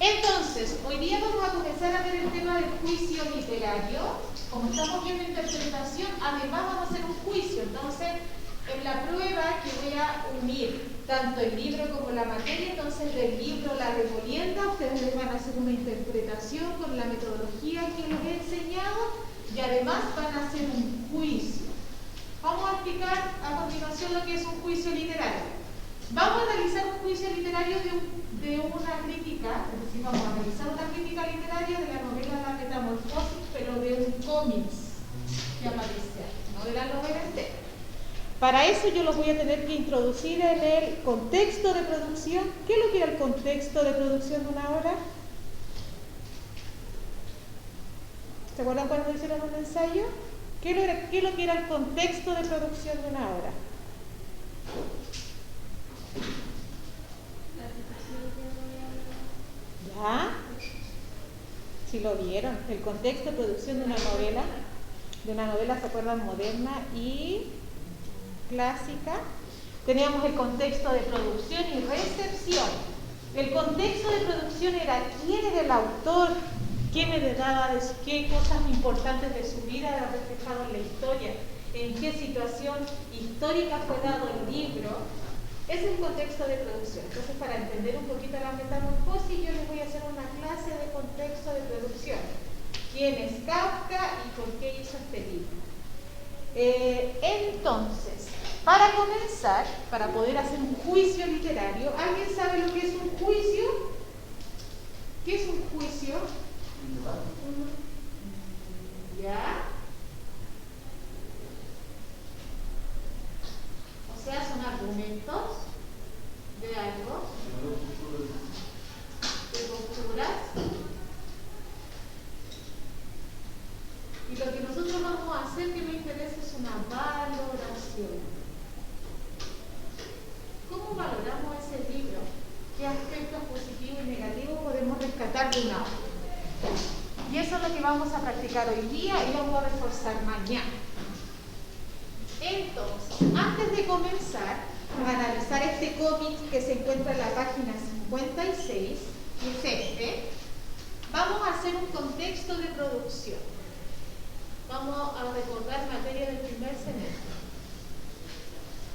Entonces, hoy día vamos a comenzar a ver el tema del juicio literario. Como estamos viendo interpretación, además vamos a hacer un juicio. Entonces, en la prueba que voy a unir tanto el libro como la materia, entonces del libro La Remolienda, ustedes les van a hacer una interpretación con la metodología que les he enseñado y además van a hacer un juicio. Vamos a explicar a continuación lo que es un juicio literario. Vamos a analizar un juicio literario de una crítica, es decir, vamos a analizar una crítica literaria de la novela La Metamorfosis, pero de un cómics que aparece ahí, no de la novela entera. Para eso yo los voy a tener que introducir en el contexto de producción. ¿Qué es lo que era el contexto de producción de una obra? ¿Se acuerdan cuando hicieron un ensayo? ¿Qué es lo que era el contexto de producción de una obra? ¿Ya? Si lo vieron, el contexto de producción de una novela, ¿se acuerdan? Moderna y clásica. Teníamos el contexto de producción y recepción. El contexto de producción era quién era el autor, quién heredaba qué cosas importantes de su vida era reflejado en la historia, en qué situación histórica fue dado el libro. Ese es el contexto de producción. Entonces, para entender un poquito la metamorfosis, yo les voy a hacer una clase de contexto de producción. ¿Quién es Kafka y por qué hizo este libro? Entonces, para comenzar, para poder hacer un juicio literario, ¿alguien sabe lo que es un juicio? ¿Qué es un juicio? ¿Ya? O sea, son argumentos de algo, de posturas. Y lo que nosotros vamos a hacer, que me interesa, es una valoración. ¿Cómo valoramos ese libro? ¿Qué aspectos positivos y negativos podemos rescatar de una obra? Y eso es lo que vamos a practicar hoy día y vamos a reforzar mañana. Entonces, antes de comenzar a analizar este cómic que se encuentra en la página 56, que es este, vamos a hacer un contexto de producción. Vamos a recordar materia del primer semestre.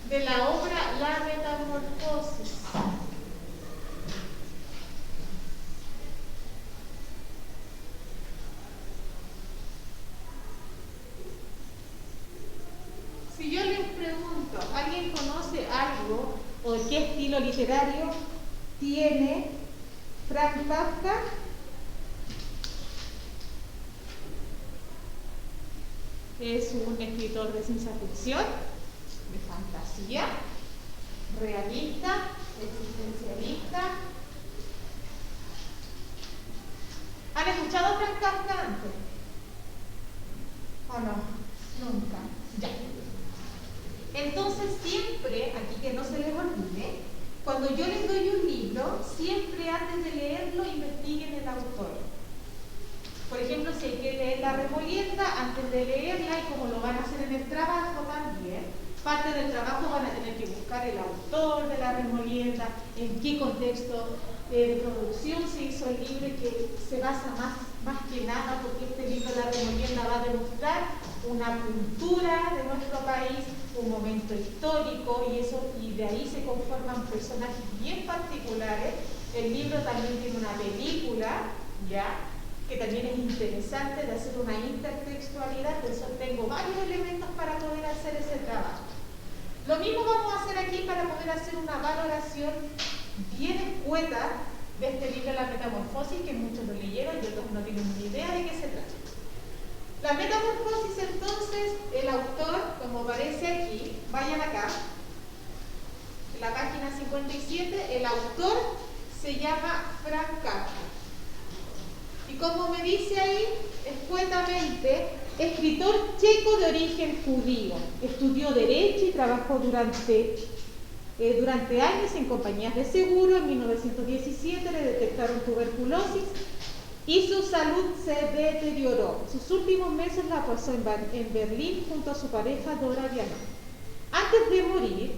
De la obra La Metamorfosis. Si yo les pregunto, ¿alguien conoce algo o de qué estilo literario tiene Franz Kafka? Es un escritor de ciencia ficción, de fantasía, realista, existencialista. ¿Han escuchado a Franz Kafka antes? ¿O no? Nunca. Ya. Entonces siempre, aquí que no se les olvide, cuando yo les doy un libro, siempre antes de leerlo investiguen el autor. Por ejemplo, si hay que leer La Remolienda, antes de leerla, y como lo van a hacer en el trabajo también, parte del trabajo van a tener que buscar el autor de La Remolienda, en qué contexto de producción se hizo el libro, y que se basa más que nada, porque este libro La Remolienda va a demostrar una cultura de nuestro país, un momento histórico, y de ahí se conforman personajes bien particulares. El libro también tiene una película, ¿ya?, que también es interesante de hacer una intertextualidad. Por eso tengo varios elementos para poder hacer ese trabajo. Lo mismo vamos a hacer aquí para poder hacer una valoración bien escueta de este libro La Metamorfosis, que muchos lo leyeron y otros no tienen ni idea de qué se trata. La Metamorfosis, entonces, el autor, como aparece aquí, vayan acá, en la página 57, el autor se llama Franz Kafka. Y como me dice ahí, escuetamente, escritor checo de origen judío. Estudió Derecho y trabajó durante años en compañías de seguro. En 1917 le detectaron tuberculosis y su salud se deterioró. Sus últimos meses la pasó en Berlín junto a su pareja Dora Vianor. Antes de morir,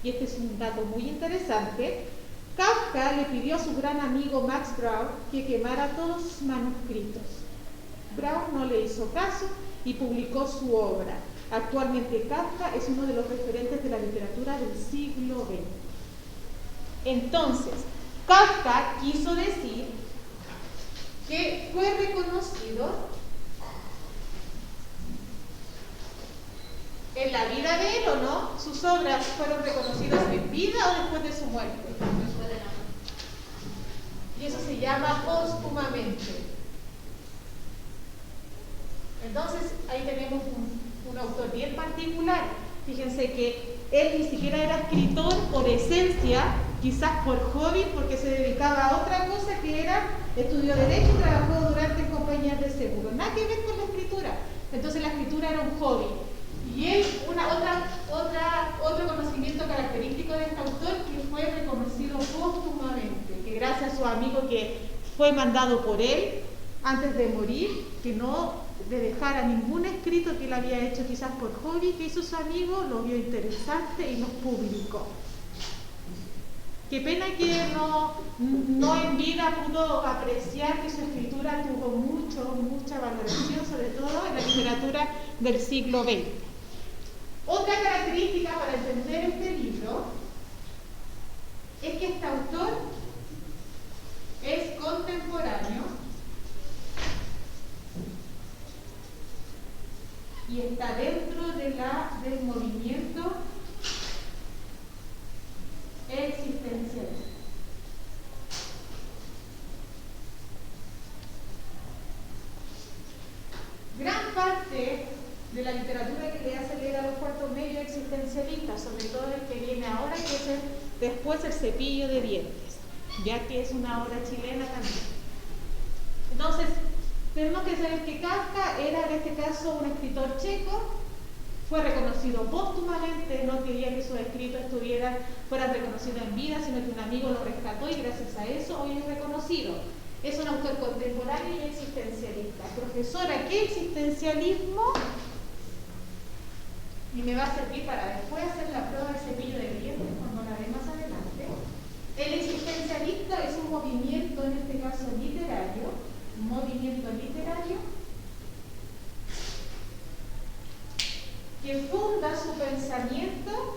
y este es un dato muy interesante, Kafka le pidió a su gran amigo Max Brauch que quemara todos sus manuscritos. Brauch no le hizo caso y publicó su obra. Actualmente Kafka es uno de los referentes de la literatura del siglo XX. Entonces, Kafka quiso decir que fue reconocido en la vida de él, ¿o no? ¿Sus obras fueron reconocidas en vida o después de su muerte? Después de la muerte. Y eso se llama póstumamente. Entonces, ahí tenemos un autor bien particular. Fíjense que él ni siquiera era escritor por esencia, quizás por hobby, porque se dedicaba a otra cosa que era estudió Derecho y trabajó durante en compañías de seguro. Nada que ver con la escritura. Entonces la escritura era un hobby. Y él, otro conocimiento característico de este autor que fue reconocido póstumamente, que gracias a su amigo que fue mandado por él antes de morir, que no le dejara ningún escrito que él había hecho quizás por hobby, que hizo su amigo, lo vio interesante y los publicó. Qué pena que no en vida pudo apreciar que su escritura tuvo mucha valoración, sobre todo en la literatura del siglo XX. Otra característica para entender este libro es que este autor es contemporáneo y está dentro del movimiento existencialista. Gran parte de la literatura que le hace leer a los cuartos medios existencialistas, sobre todo el que viene ahora, que es después el Cepillo de Dientes, ya que es una obra chilena también. Entonces, tenemos que saber que Kafka era en este caso un escritor checo, fue reconocido póstumamente, no quería que sus escritos fueran reconocidos en vida, sino que un amigo lo rescató y gracias a eso hoy es reconocido. Es un autor contemporáneo y existencialista. Profesora, ¿qué existencialismo? Y me va a servir para después hacer la prueba del cepillo de dientes cuando la ve más adelante. El existencialista es un movimiento, en este caso literario, que funda su pensamiento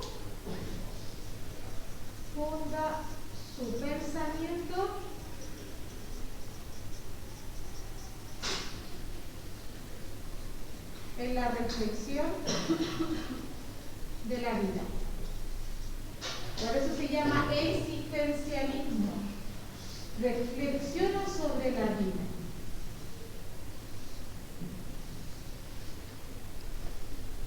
en la reflexión de la vida. Por eso se llama existencialismo. Reflexiona sobre la vida.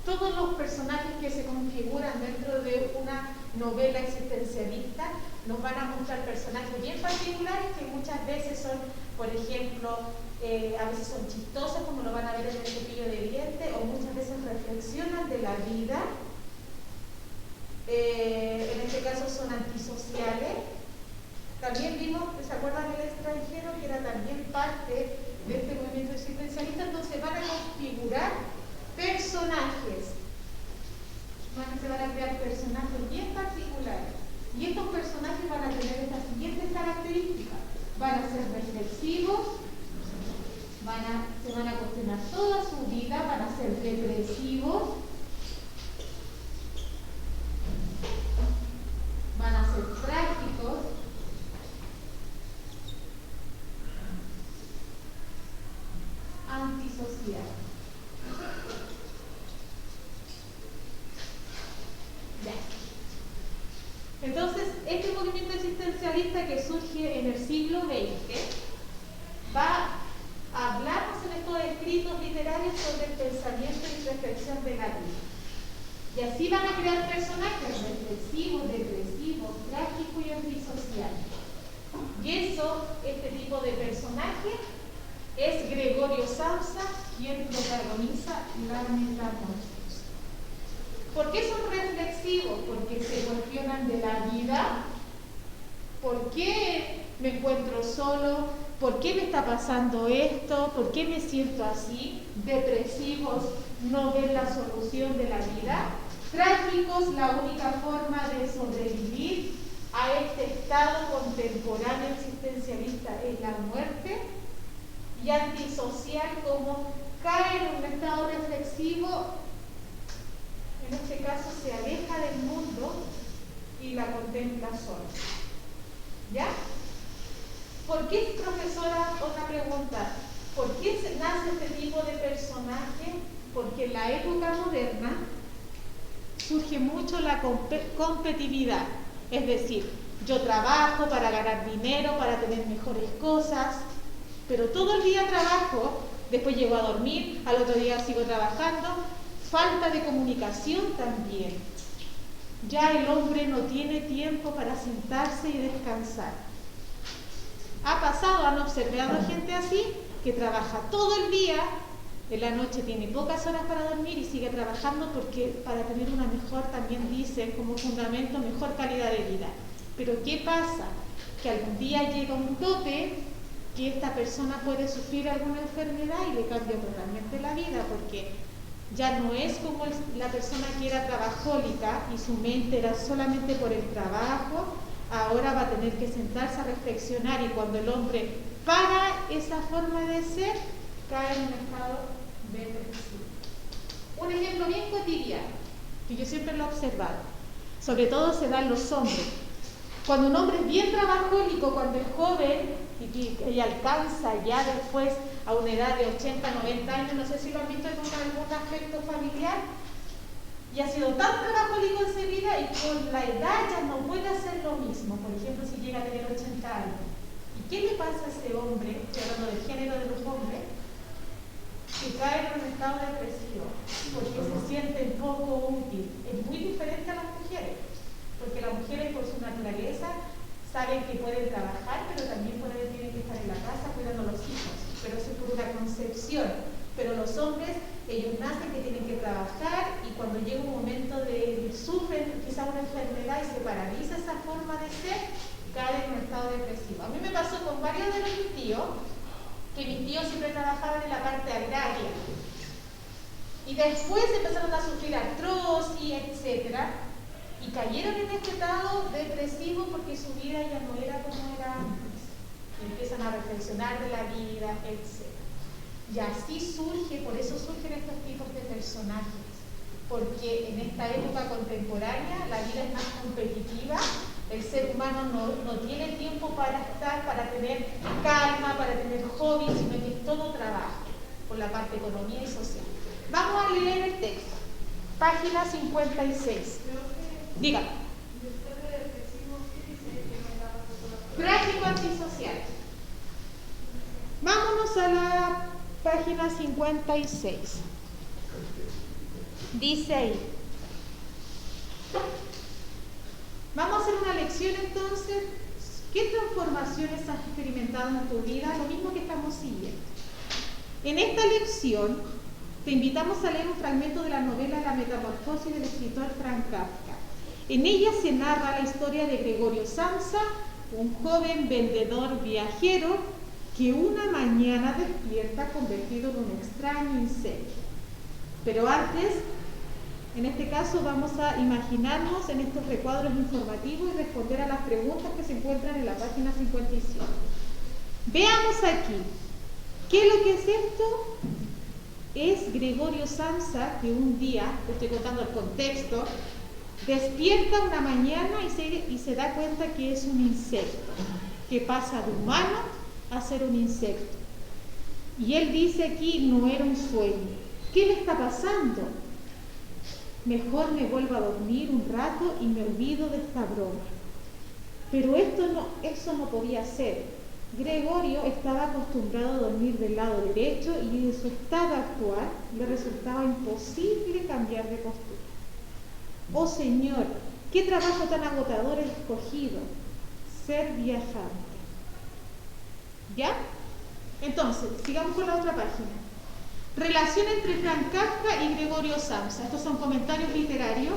Todos los personajes que se configuran dentro de una novela existencialista nos van a mostrar personajes bien particulares que muchas veces son, por ejemplo, a veces son chistosos, como lo van a ver en el Cepillo de Dientes, o muchas veces reflexionan de la vida. En este caso son antisociales. También vimos, ¿se acuerdan del extranjero? Que era también parte de este movimiento existencialista. Entonces van a configurar personajes. Se van a crear personajes bien particulares. Y estos personajes van a tener estas siguientes características. Van a ser reflexivos, se van a cuestionar toda su vida, van a ser depresivos, van a ser prácticos, antisociales. Entonces, este movimiento existencialista que surge en el siglo XX va a hablarnos en estos escritos literarios sobre el pensamiento y reflexión de la vida. Y así van a crear personajes reflexivos, depresivos, trágicos y antisociales. Y este tipo de personaje es Gregorio Samsa quien protagoniza la metamorfosis. ¿Por qué son reflexivos? Porque se cuestionan de la vida. ¿Por qué me encuentro solo? ¿Por qué me está pasando esto? ¿Por qué me siento así? Depresivos, no ven la solución de la vida. Trágicos, la única forma de sobrevivir a este estado contemporáneo existencialista es la muerte, y antisocial como cae en un estado reflexivo, en este caso se aleja del mundo y la contempla sola. ¿Ya? ¿Por qué, profesora, otra pregunta? ¿Por qué nace este tipo de personaje? Porque en la época moderna surge mucho la competitividad. Es decir, yo trabajo para ganar dinero, para tener mejores cosas, pero todo el día trabajo, después llego a dormir, al otro día sigo trabajando. Falta de comunicación también. Ya el hombre no tiene tiempo para sentarse y descansar. Ha pasado, han observado gente así, que trabaja todo el día, en la noche tiene pocas horas para dormir y sigue trabajando porque para tener una mejor, también dicen como fundamento, mejor calidad de vida. Pero ¿qué pasa? Que algún día llega un tope que esta persona puede sufrir alguna enfermedad y le cambia totalmente la vida, porque ya no es como la persona que era trabajólica y su mente era solamente por el trabajo. Ahora va a tener que sentarse a reflexionar, y cuando el hombre para esa forma de ser, cae en un estado depresivo. Un ejemplo bien cotidiano, que yo siempre lo he observado, sobre todo se da en los hombres. Cuando un hombre es bien trabajólico, cuando es joven y alcanza ya después a una edad de 80, 90 años, no sé si lo han visto en algún aspecto familiar, y ha sido tan trabajólico en su vida y con la edad ya no puede hacer lo mismo. Por ejemplo, si llega a tener 80 años. ¿Y qué le pasa a ese hombre, estoy hablando del género de los hombres, que cae en un estado depresivo? Porque se siente poco útil. Es muy diferente a las mujeres, porque las mujeres por su naturaleza saben que pueden trabajar, pero también tienen que estar en la casa cuidando a los hijos. Pero eso es por una concepción. Pero los hombres, ellos nacen que tienen que trabajar, y cuando llega un momento de sufren quizás una enfermedad y se paraliza esa forma de ser, caen en un estado depresivo. A mí me pasó con varios de mis tíos, que mis tíos siempre trabajaban en la parte agraria, y después empezaron a sufrir artrosis, etcétera, y cayeron en este estado depresivo porque su vida ya no era como era antes. Y empiezan a reflexionar de la vida, etcétera. Y así surge, por eso surgen estos tipos de personajes, porque en esta época contemporánea la vida es más competitiva, el ser humano no tiene tiempo para estar, para tener calma, para tener hobbies, sino que es todo trabajo, por la parte economía y social. Vamos a leer el texto, página 56. Dígame. Trágico antisocial. Vámonos a la página 56. Dice ahí. Vamos a hacer una lección entonces. ¿Qué transformaciones has experimentado en tu vida? Lo mismo que estamos siguiendo. En esta lección te invitamos a leer un fragmento de la novela La Metamorfosis del escritor Franz Kafka. En ella se narra la historia de Gregorio Samsa, un joven vendedor viajero que una mañana despierta convertido en un extraño insecto. Pero antes, en este caso, vamos a imaginarnos en estos recuadros informativos y responder a las preguntas que se encuentran en la página 57. Veamos aquí, ¿qué es lo que es esto? Es Gregorio Samsa, que un día, te estoy contando el contexto, despierta una mañana y se da cuenta que es un insecto, que pasa de humano a ser un insecto. Y él dice aquí, no era un sueño. ¿Qué le está pasando? Mejor me vuelvo a dormir un rato y me olvido de esta broma. Pero eso no podía ser. Gregorio estaba acostumbrado a dormir del lado derecho y en su estado actual le resultaba imposible cambiar de postura. Oh Señor, qué trabajo tan agotador he escogido, ser viajante. ¿Ya? Entonces, sigamos con la otra página. Relación entre Franz Kafka y Gregorio Samsa. Estos son comentarios literarios.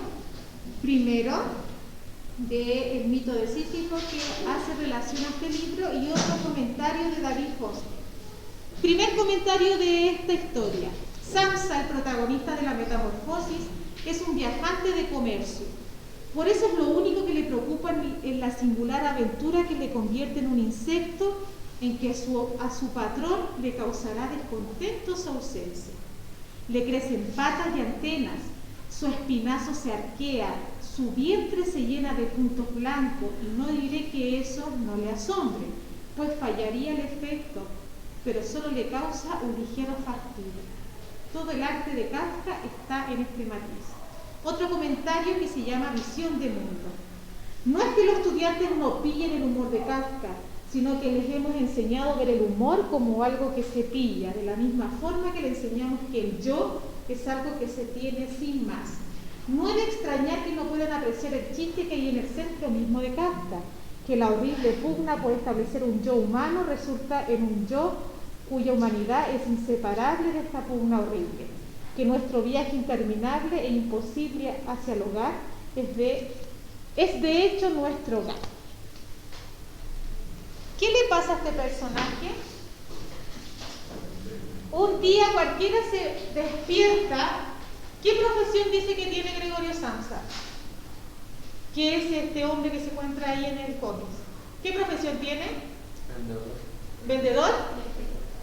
Primero, del mito de Sísifo, que hace relación a este libro, y otro comentario de David Foster. Primer comentario de esta historia. Samsa, el protagonista de La Metamorfosis, es un viajante de comercio. Por eso es lo único que le preocupa en la singular aventura que le convierte en un insecto en que a su patrón le causará descontento su ausencia. Le crecen patas y antenas, su espinazo se arquea, su vientre se llena de puntos blancos, y no diré que eso no le asombre, pues fallaría el efecto, pero solo le causa un ligero fastidio. Todo el arte de Kafka está en este matiz. Otro comentario que se llama visión de mundo. No es que los estudiantes no pillen el humor de Kafka, sino que les hemos enseñado a ver el humor como algo que se pilla, de la misma forma que le enseñamos que el yo es algo que se tiene sin más. No es de extrañar que no puedan apreciar el chiste que hay en el centro mismo de Kafka, que la horrible pugna por establecer un yo humano resulta en un yo cuya humanidad es inseparable de esta pugna horrible, que nuestro viaje interminable e imposible hacia el hogar es de hecho nuestro hogar. ¿Qué le pasa a este personaje? Un día cualquiera se despierta. ¿Qué profesión dice que tiene Gregorio Samsa? ¿Qué es este hombre que se encuentra ahí en el cómic? ¿Qué profesión tiene? ¿Vendedor?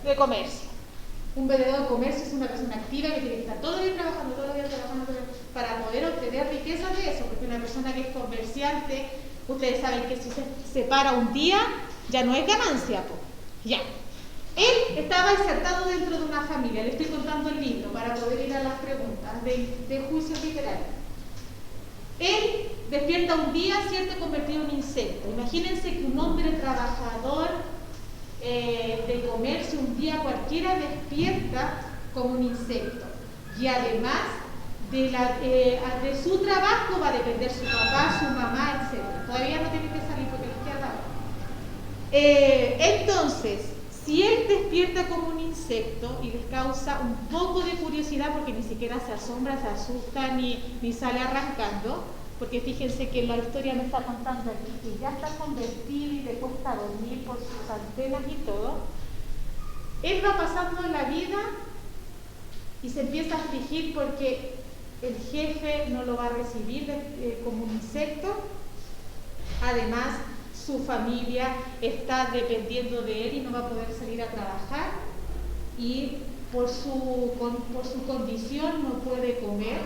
De comercio. Un vendedor de comercio es una persona activa que tiene que estar todo el día trabajando, para poder obtener riqueza de eso, porque una persona que es comerciante, ustedes saben que si se separa un día, ya no es ganancia, po. Ya. Él estaba insertado dentro de una familia, le estoy contando el libro para poder ir a las preguntas de juicio literario. Él despierta un día, ¿cierto?, convertido en un insecto. Imagínense que un hombre trabajador de comercio un día cualquiera despierta como un insecto. Y además de su trabajo va a depender su papá, su mamá, etc. Todavía no tiene que salir porque les queda trabajo. Entonces, si él despierta como un insecto y les causa un poco de curiosidad, porque ni siquiera se asombra, se asusta ni sale arrancando, porque fíjense que la historia me está contando aquí que ya está convertido y le cuesta dormir por sus antenas y todo, él va pasando en la vida y se empieza a afligir porque el jefe no lo va a recibir como un insecto. Además, su familia está dependiendo de él y no va a poder salir a trabajar, y por su condición no puede comer.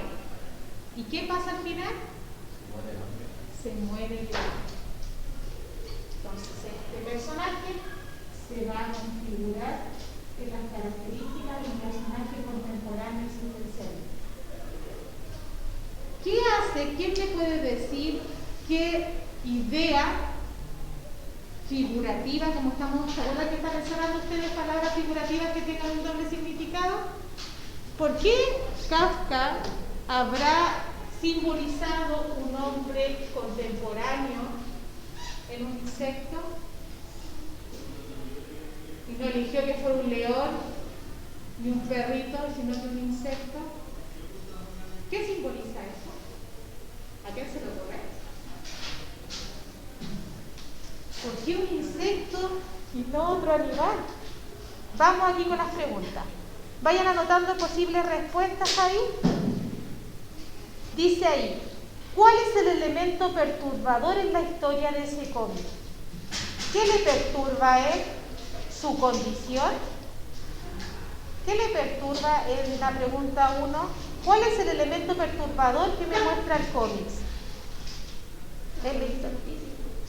¿Y qué pasa al final? Se muere de hambre. Entonces este personaje se va a configurar en las características de un personaje contemporáneo y subversivo. ¿Qué hace? ¿Quién me puede decir qué idea figurativa, como estamos, ¿se acuerdan que están mencionando ustedes palabras figurativas que tengan un doble significado? ¿Por qué Kafka habrá simbolizado un hombre contemporáneo en un insecto y no eligió que fuera un león ni un perrito, sino que un insecto? ¿Qué simboliza eso? ¿A quién se lo ocurre? ¿Por qué un insecto y no otro animal? Vamos aquí con las preguntas. Vayan anotando posibles respuestas ahí. Dice ahí, ¿cuál es el elemento perturbador en la historia de ese cómic? ¿Qué le perturba a él? ¿Su condición? ¿Qué le perturba en la pregunta 1? ¿Cuál es el elemento perturbador que me muestra el cómic?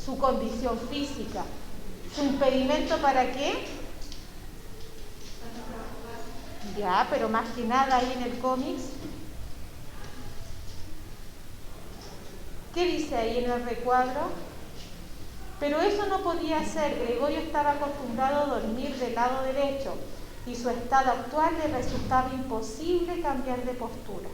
Su condición física. ¿Su impedimento para qué? Ya, pero más que nada ahí en el cómic. ¿Qué dice ahí en el recuadro? Pero eso no podía ser. Gregorio estaba acostumbrado a dormir del lado derecho y su estado actual le resultaba imposible cambiar de postura.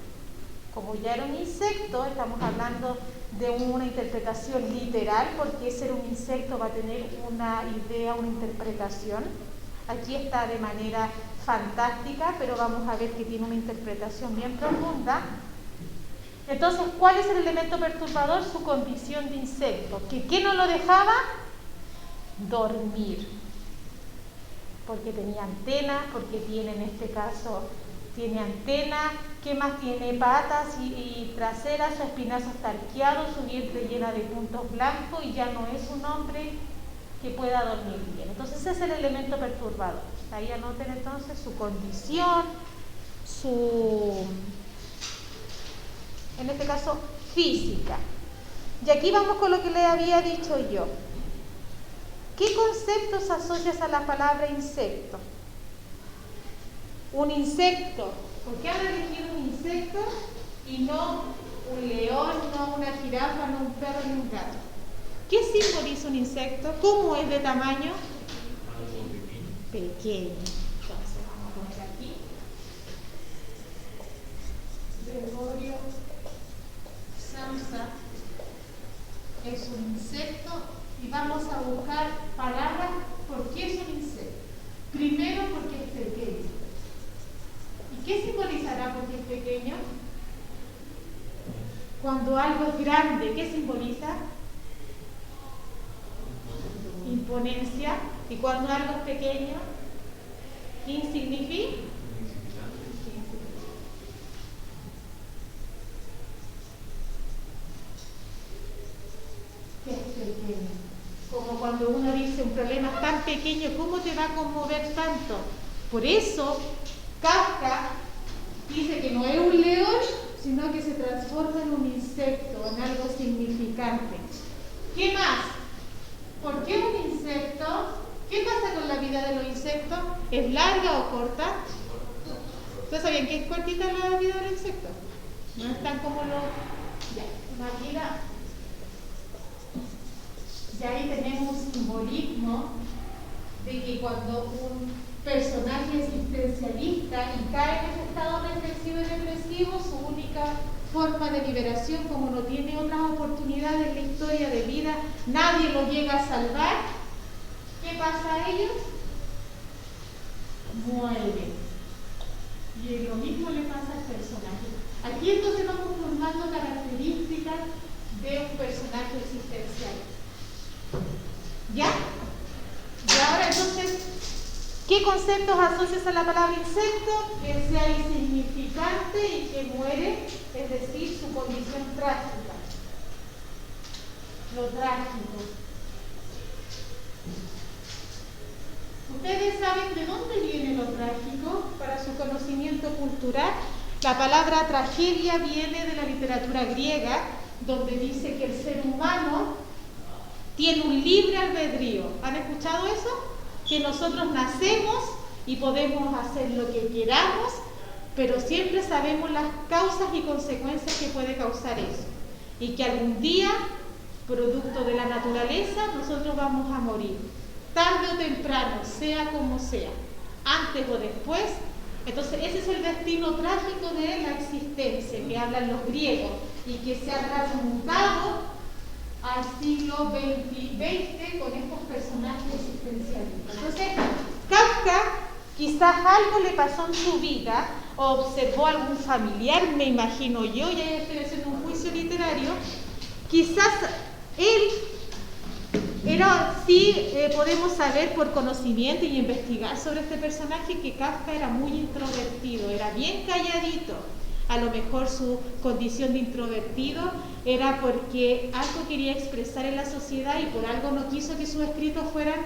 Como ya era un insecto, estamos hablando de una interpretación literal, porque ser un insecto va a tener una idea, una interpretación. Aquí está de manera fantástica, pero vamos a ver que tiene una interpretación bien profunda. Entonces, ¿cuál es el elemento perturbador? Su condición de insecto. ¿Qué no lo dejaba? Dormir. Porque tenía antenas, porque tiene en este caso, tiene antenas. ¿Qué más tiene? Patas y traseras, su espinazo está arqueado, su vientre llena de puntos blancos y ya no es un hombre que pueda dormir bien. Entonces ese es el elemento perturbador. Ahí anoten entonces su condición, en este caso, física. Y aquí vamos con lo que le había dicho yo. ¿Qué conceptos asocias a la palabra insecto? Un insecto. ¿Por qué han elegido un insecto y no un león, no una jirafa, no un perro ni un gato? ¿Qué simboliza un insecto? ¿Cómo es de tamaño? Pequeño. Entonces vamos a poner aquí. Gregorio Samsa es un insecto y vamos a buscar palabras por qué es un insecto. Primero porque es pequeño. ¿Y qué simbolizará porque es pequeño? Cuando algo es grande, ¿qué simboliza? Imponencia. Y cuando algo es pequeño, insignificante. ¿Qué es pequeño? Como cuando uno dice un problema es tan pequeño, ¿cómo te va a conmover tanto? Por eso Kafka dice que no es un león, sino que se transforma en un insecto, en algo significante. ¿Qué más? ¿Por qué un insecto? ¿Qué pasa con la vida de los insectos? ¿Es larga o corta? ¿Ustedes sabían que es cortita la vida de los insectos? No es tan como lo... Ya, imagina. Y ahí tenemos un simbolismo de que cuando un personaje existencialista y cae en ese estado reflexivo y depresivo, su única forma de liberación, como no tiene otras oportunidades en la historia de vida, nadie lo llega a salvar, ¿qué pasa a ellos? Mueren. Y lo mismo le pasa al personaje. Aquí entonces vamos formando características de un personaje existencial. ¿Ya? Y ahora entonces, ¿qué conceptos asocias a la palabra insecto? Que sea insignificante y que muere, es decir, su condición trágica. Lo trágico. ¿Ustedes saben de dónde viene lo trágico? Para su conocimiento cultural, la palabra tragedia viene de la literatura griega, donde dice que el ser humano tiene un libre albedrío. ¿Han escuchado eso? Que nosotros nacemos y podemos hacer lo que queramos, pero siempre sabemos las causas y consecuencias que puede causar eso. Y que algún día, producto de la naturaleza, nosotros vamos a morir. Tarde o temprano, sea como sea, antes o después. Entonces ese es el destino trágico de la existencia que hablan los griegos y que se ha transmutado al siglo XX con estos personajes existencialistas. Entonces Kafka quizás algo le pasó en su vida, o observó a algún familiar, me imagino yo, ya estoy haciendo un juicio literario, quizás él podemos saber por conocimiento y investigar sobre este personaje que Kafka era muy introvertido, era bien calladito. A lo mejor su condición de introvertido era porque algo quería expresar en la sociedad y por algo no quiso que sus escritos fueran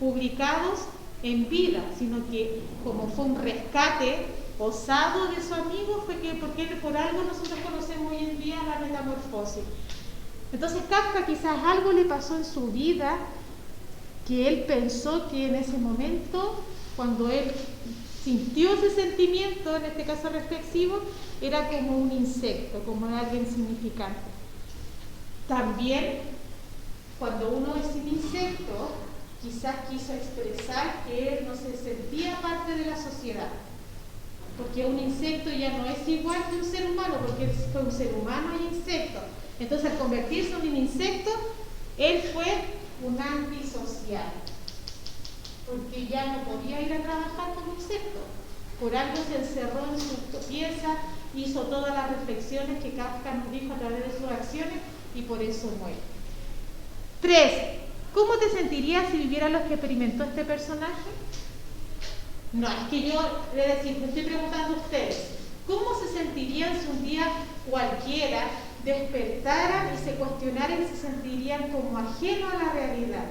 publicados en vida, sino que como fue un rescate osado de su amigo, fue que porque por algo nosotros conocemos hoy en día la metamorfosis. Entonces Kafka quizás algo le pasó en su vida que él pensó que en ese momento, cuando él sintió ese sentimiento, en este caso reflexivo, era como un insecto, como algo insignificante. También, cuando uno es un insecto, quizás quiso expresar que él no se sentía parte de la sociedad. Porque un insecto ya no es igual que un ser humano, porque fue un ser humano y insecto. Entonces, al convertirse en un insecto, él fue un antisocial. Porque ya no podía ir a trabajar como insecto. Por algo se encerró en su pieza, hizo todas las reflexiones que Kafka nos dijo a través de sus acciones y por eso muere. 3. ¿Cómo te sentirías si vivieras lo que experimentó este personaje? No, es que yo, es decir, me estoy preguntando a ustedes, ¿Cómo se sentirían si un día cualquiera despertaran y se cuestionaran y se sentirían como ajenos a la realidad?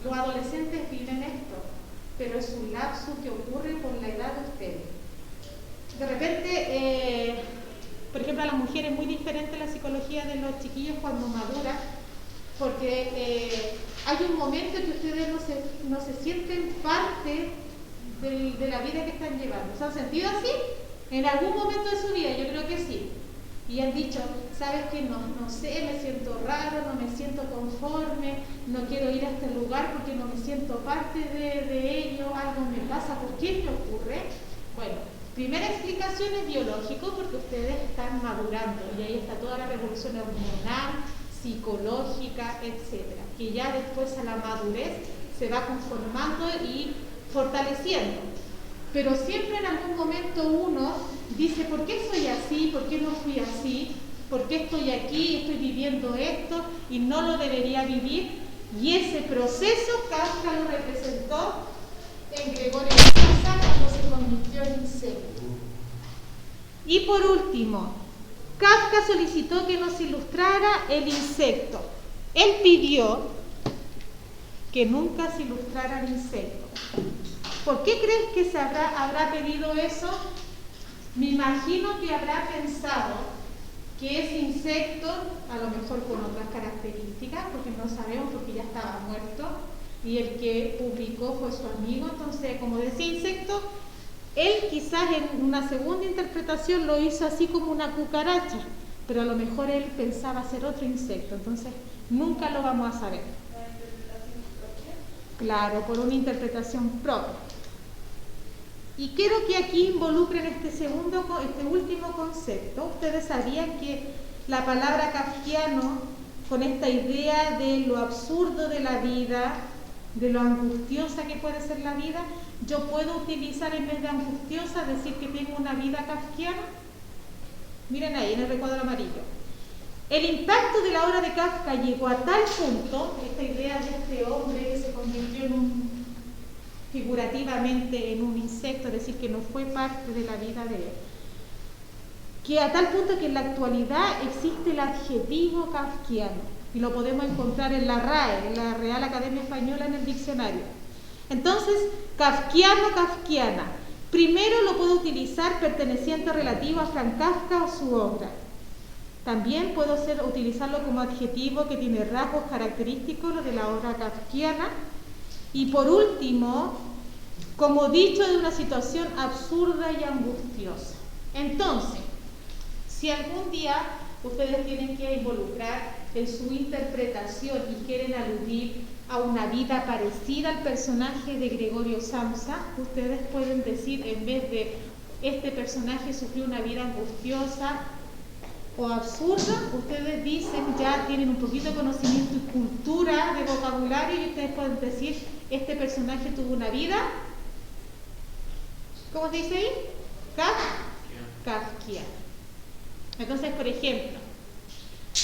Los adolescentes viven esto, pero es un lapso que ocurre por la edad de ustedes. De repente, por ejemplo, a las mujeres es muy diferente la psicología de los chiquillos cuando maduran, porque hay un momento en que ustedes no se sienten parte de la vida que están llevando. ¿Se han sentido así? En algún momento de su vida, yo creo que sí. Y han dicho, ¿sabes qué? No sé, me siento raro, no me siento conforme, no quiero ir a este lugar porque no me siento parte de ello, algo me pasa, ¿por qué me ocurre? Bueno, primera explicación es biológico, porque ustedes están madurando y ahí está toda la revolución hormonal, psicológica, etcétera, que ya después a la madurez se va conformando y fortaleciendo. Pero siempre en algún momento uno dice, ¿por qué soy así? ¿Por qué no fui así? ¿Por qué estoy aquí? Estoy viviendo esto y no lo debería vivir. Y ese proceso Kafka lo representó en Gregorio Samsa cuando se convirtió en insecto. Y por último, Kafka solicitó que nos ilustrara el insecto. Él pidió que nunca se ilustrara el insecto. ¿Por qué crees que se habrá pedido eso? Me imagino que habrá pensado que ese insecto, a lo mejor con otras características, porque no sabemos, porque ya estaba muerto, y el que publicó fue su amigo, entonces, como decía insecto, él quizás en una segunda interpretación lo hizo así como una cucaracha, pero a lo mejor él pensaba ser otro insecto, entonces nunca lo vamos a saber. ¿La interpretación propia? Claro, por una interpretación propia. Y quiero que aquí involucren este último concepto. Ustedes sabían que la palabra kafkiano, con esta idea de lo absurdo de la vida, de lo angustiosa que puede ser la vida, yo puedo utilizar en vez de angustiosa, decir que tengo una vida kafkiana. Miren ahí en el recuadro amarillo. El impacto de la obra de Kafka llegó a tal punto, esta idea de este hombre que se convirtió figurativamente en un insecto, es decir, que no fue parte de la vida de él, que a tal punto que en la actualidad existe el adjetivo kafkiano, y lo podemos encontrar en la RAE, en la Real Academia Española, en el diccionario. Entonces, kafkiano, kafkiana, primero lo puedo utilizar perteneciente relativo a Franz Kafka o su obra. También puedo utilizarlo como adjetivo que tiene rasgos característicos de la obra kafkiana. Y por último, como dicho de una situación absurda y angustiosa. Entonces, si algún día ustedes tienen que involucrar en su interpretación y quieren aludir a una vida parecida al personaje de Gregorio Samsa, ustedes pueden decir, en vez de este personaje sufrió una vida angustiosa o absurda, ustedes dicen, ya tienen un poquito de conocimiento y cultura de vocabulario, y ustedes pueden decir, este personaje tuvo una vida, ¿cómo se dice ahí? Kafkiana. Entonces, por ejemplo,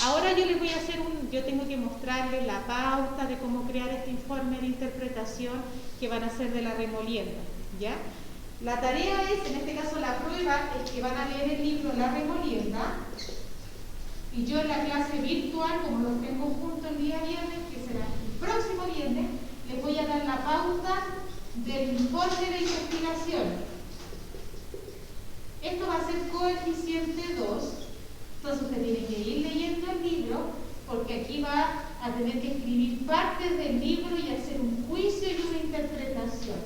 ahora yo les voy a hacer yo tengo que mostrarles la pauta de cómo crear este informe de interpretación que van a hacer de la remolienda, ¿ya? La tarea es, en este caso la prueba, es que van a leer el libro La Remolienda, y yo en la clase virtual, como los tengo juntos el día viernes, que será el próximo viernes, les voy a dar la pauta del informe de investigación. Esto va a ser coeficiente 2, entonces usted tiene que ir leyendo el libro, porque aquí va a tener que escribir partes del libro y hacer un juicio y una interpretación.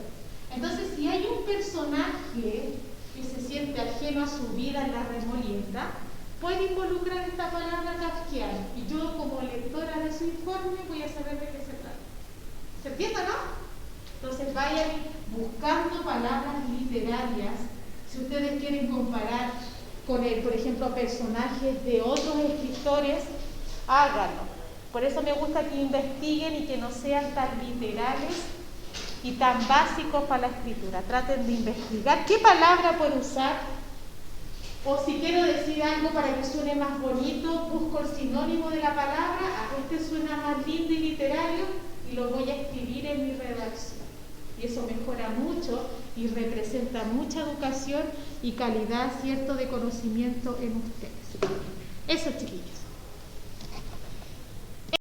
Entonces, si hay un personaje que se siente ajeno a su vida en la remolienda, puede involucrar esta palabra kafkiana, y yo como lectora de su informe voy a saber de qué se trata. ¿Se entiende, no? Entonces vayan buscando palabras literarias. Si ustedes quieren comparar con, por ejemplo, personajes de otros escritores, háganlo. Por eso me gusta que investiguen y que no sean tan literales y tan básicos para la escritura. Traten de investigar qué palabra puedo usar. O si quiero decir algo para que suene más bonito, busco el sinónimo de la palabra, este suena más lindo y literario, y lo voy a escribir en mi redacción. Y eso mejora mucho y representa mucha educación y calidad, ¿cierto?, de conocimiento en ustedes. Eso, chiquillos.